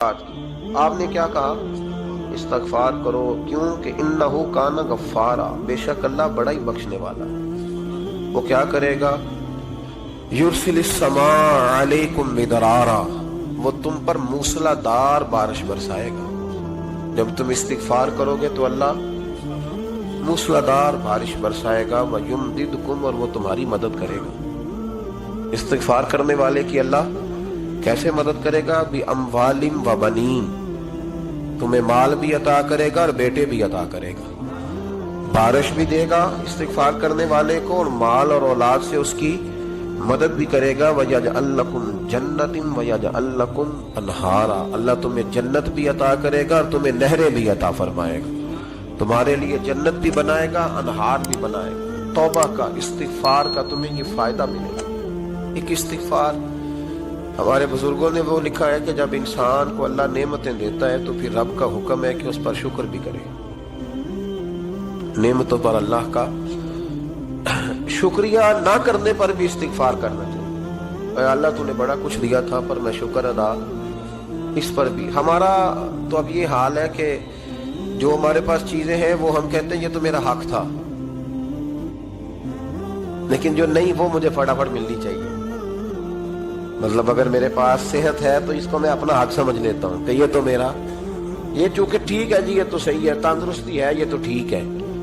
کی آپ نے کیا کہا؟ استغفار کرو، کیوں کہ انہو کان غفارا، بے شک اللہ بڑا ہی بخشنے والا ہے۔ وہ کیا کرے گا؟ یرسل السماء علیکم مدرارا، وہ تم پر موسلا دار بارش برسائے گا۔ جب تم استغفار کرو گے تو اللہ موسلا دار بارش برسائے گا، وَيُمْدِدْكُمْ، اور وہ تمہاری مدد کرے گا۔ استغفار کرنے والے کی اللہ کیسے مدد کرے گا؟ بِأَمْوَالٍ وَبَنِينَ، تمہیں مال بھی عطا کرے گا اور بیٹے بھی عطا کرے گا، بارش بھی دے گا استغفار کرنے والے کو، اور مال اور اولاد سے اس کی مدد بھی کرے گا۔ وَيَجْعَلْ لَكُمْ جَنَّةٍ وَيَجْعَلْ لَكُمْ أَنْهَارًا، اللہ تمہیں جنت بھی عطا کرے گا اور تمہیں نہریں بھی عطا فرمائے گا، تمہارے لیے جنت بھی بنائے گا، انہار بھی بنائے گا۔ توبہ کا، استغفار کا تمہیں یہ فائدہ ملے گا۔ ایک استغفار، ہمارے بزرگوں نے وہ لکھا ہے کہ جب انسان کو اللہ نعمتیں دیتا ہے تو پھر رب کا حکم ہے کہ اس پر شکر بھی کرے، نعمتوں پر اللہ کا شکریہ نہ کرنے پر بھی استغفار کرنا چاہیے۔ اے اللہ تو نے بڑا کچھ دیا تھا پر میں شکر ادا اس پر بھی۔ ہمارا تو اب یہ حال ہے کہ جو ہمارے پاس چیزیں ہیں وہ ہم کہتے ہیں یہ تو میرا حق تھا، لیکن جو نہیں وہ مجھے فٹافٹ ملنی چاہیے۔ مطلب اگر میرے پاس صحت ہے تو اس کو میں اپنا حق سمجھ لیتا ہوں کہ یہ تو میرا، یہ چونکہ ٹھیک ہے جی، یہ تو صحیح ہے، تندرستی ہے یہ تو ٹھیک ہے،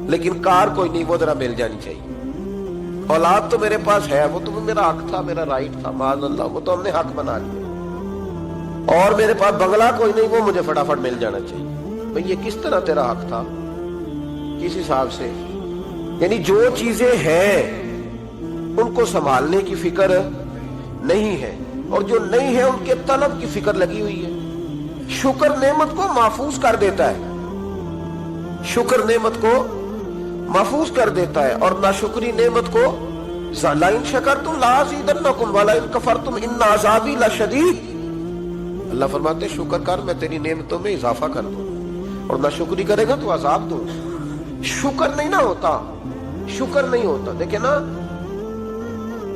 لیکن کار کوئی نہیں، وہ ذرا مل جانی چاہیے۔ اولاد تو میرے پاس ہے، وہ تو میرا حق تھا، میرا رائٹ تھا، معاذ اللہ وہ تو ہم نے حق بنا لیا۔ اور میرے پاس بنگلہ کوئی نہیں، وہ مجھے فٹافٹ مل جانا چاہیے۔ بھئی یہ کس طرح تیرا حق تھا؟ کس حساب سے؟ یعنی جو چیزیں ہیں ان کو سنبھالنے کی فکر نہیں ہے، اور جو نہیں ہے ان کے طلب کی فکر لگی ہوئی ہے۔ شکر نعمت کو محفوظ کر دیتا ہے، شکر نعمت کو محفوظ کر دیتا ہے، اور ناشکری نعمت کو لَئِن شَكَرْتُمْ لَأَزِيدَنَّكُمْ وَلَئِن كَفَرْتُمْ إِنَّ عَذَابِي لَشَدِيدٌ، اللہ فرماتے ہیں شکر کر، میں تیری نعمتوں میں اضافہ کر دوں، اور ناشکری کرے گا تو عذاب دوں۔ شکر نہیں نہ ہوتا، شکر نہیں ہوتا۔ دیکھیں نا،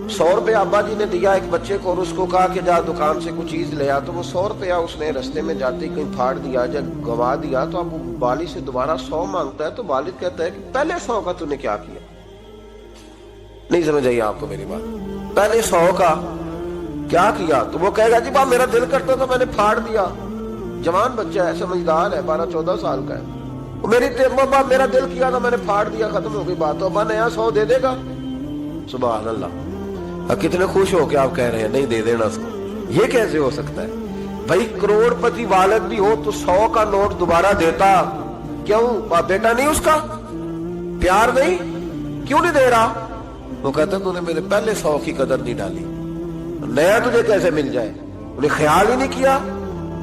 100 روپے ابا جی نے دیا ایک بچے کو، اور اس کو کہا کہ جا دکان سے کچھ چیز لے آ، تو وہ 100 روپیہ اس نے رستے میں جاتے ہی کہیں پھاڑ دیا، جب گوا دیا تو اب وہ والد سے دوبارہ 100 مانگتا ہے، تو والد کہتا ہے کہ پہلے 100 کا تو نے کیا کیا؟ نہیں سمجھ آئی آپ کو میری بات؟ پہلے 100 کا کیا کیا؟ تو وہ کہے گا جی میرا دل کرتا تھا میں نے پھاڑ دیا۔ جوان بچہ ہے، سمجھدار ہے، 12-14 سال کا ہے، میرا دل کیا تھا میں نے پھاڑ دیا، ختم ہو گئی بات۔ تو ابا نیا 100 دے دے گا؟ سبحان اللہ، کتنے خوش ہو کے آپ کہہ رہے ہیں نہیں دے دینا اس کو، یہ کیسے ہو سکتا ہے؟ بھائی کروڑ پتی والد بھی ہو تو 100 کا نوٹ دوبارہ دیتا کیوں؟ بیٹا نہیں اس کا پیار نہیں، کیوں نہیں دے رہا؟ وہ کہتا تو نے میرے پہلے 100 کی قدر نہیں ڈالی، نیا تجھے کیسے مل جائے؟ انہیں خیال ہی نہیں کیا،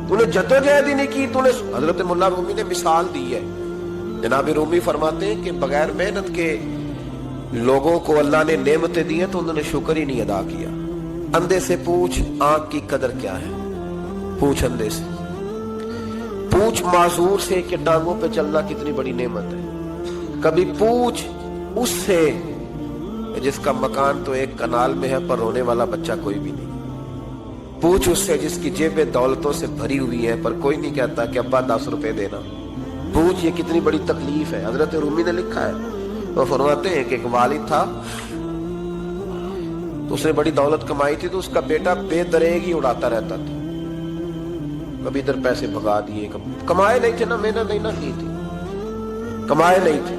تُونے جدوجہد ہی نہیں کی، تُونے۔ حضرت مولا رومی نے مثال دی ہے، جناب رومی فرماتے ہیں کہ بغیر محنت کے لوگوں کو اللہ نے نعمتیں دی ہیں تو انہوں نے شکر ہی نہیں ادا کیا۔ اندھے سے پوچھ آنکھ کی قدر کیا ہے، پوچھ اندھے سے، پوچھ معذور سے کہ ٹانگوں پہ چلنا کتنی بڑی نعمت ہے۔ کبھی پوچھ اس سے جس کا مکان تو ایک کنال میں ہے پر رونے والا بچہ کوئی بھی نہیں، پوچھ اس سے جس کی جیبیں دولتوں سے بھری ہوئی ہیں پر کوئی نہیں کہتا کہ ابا 10 روپے دینا، پوچھ یہ کتنی بڑی تکلیف ہے۔ حضرت رومی نے لکھا ہے، وہ فرماتے ہیں کہ ایک والد تھا تو اس نے بڑی دولت کمائی تھی، تو اس کا بیٹا بے دریغ ہی اڑاتا رہتا تھا، کبھی ادھر پیسے بھگا دیے، کمائے نہیں تھے نا، محنت نہیں نہ کی تھی، کمائے نہیں تھے۔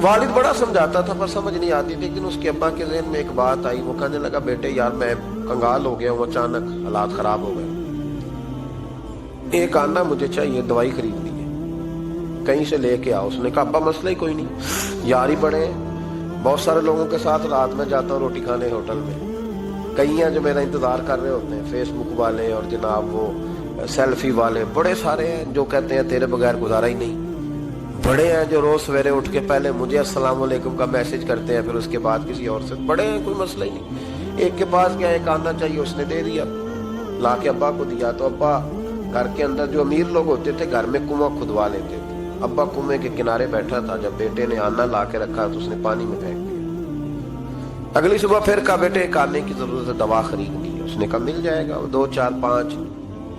والد بڑا سمجھاتا تھا پر سمجھ نہیں آتی تھی، لیکن اس کے ابا کے ذہن میں ایک بات آئی، وہ کہنے لگا بیٹے یار میں کنگال ہو گیا ہوں، اچانک حالات خراب ہو گئے، ایک آنا مجھے چاہیے، دوائی خریدنی ہے، کہیں سے لے کے آؤ۔ اس نے کہا ابا مسئلہ ہی کوئی نہیں، یار ہی بڑے ہیں، بہت سارے لوگوں کے ساتھ رات میں جاتا ہوں روٹی کھانے ہوٹل میں، کئی ہیں جو میرا انتظار کر رہے ہوتے ہیں، فیس بک والے اور جناب وہ سیلفی والے، بڑے سارے ہیں جو کہتے ہیں تیرے بغیر گزارا ہی نہیں، بڑے ہیں جو روز سویرے اٹھ کے پہلے مجھے السلام علیکم کا میسج کرتے ہیں، پھر اس کے بعد کسی اور سے، بڑے ہیں کوئی مسئلہ ہی نہیں۔ ایک کے پاس کیا ایک آنا چاہیے، اس نے دے دیا، لا کے ابا کو دیا، تو ابا گھر کے اندر جو امیر لوگ ہوتے تھے گھر میں کنواں کھدوا لیتے تھے، ابا کنویں کے کنارے بیٹھا تھا، جب بیٹے نے آنا لا کے رکھا تو اس نے پانی میں پھینک دیا۔ اگلی صبح پھر کہا بیٹے ایک آنے کی ضرورت ہے، دوا خریدنی ہے، اس نے کہا مل جائے گا، 2 4 5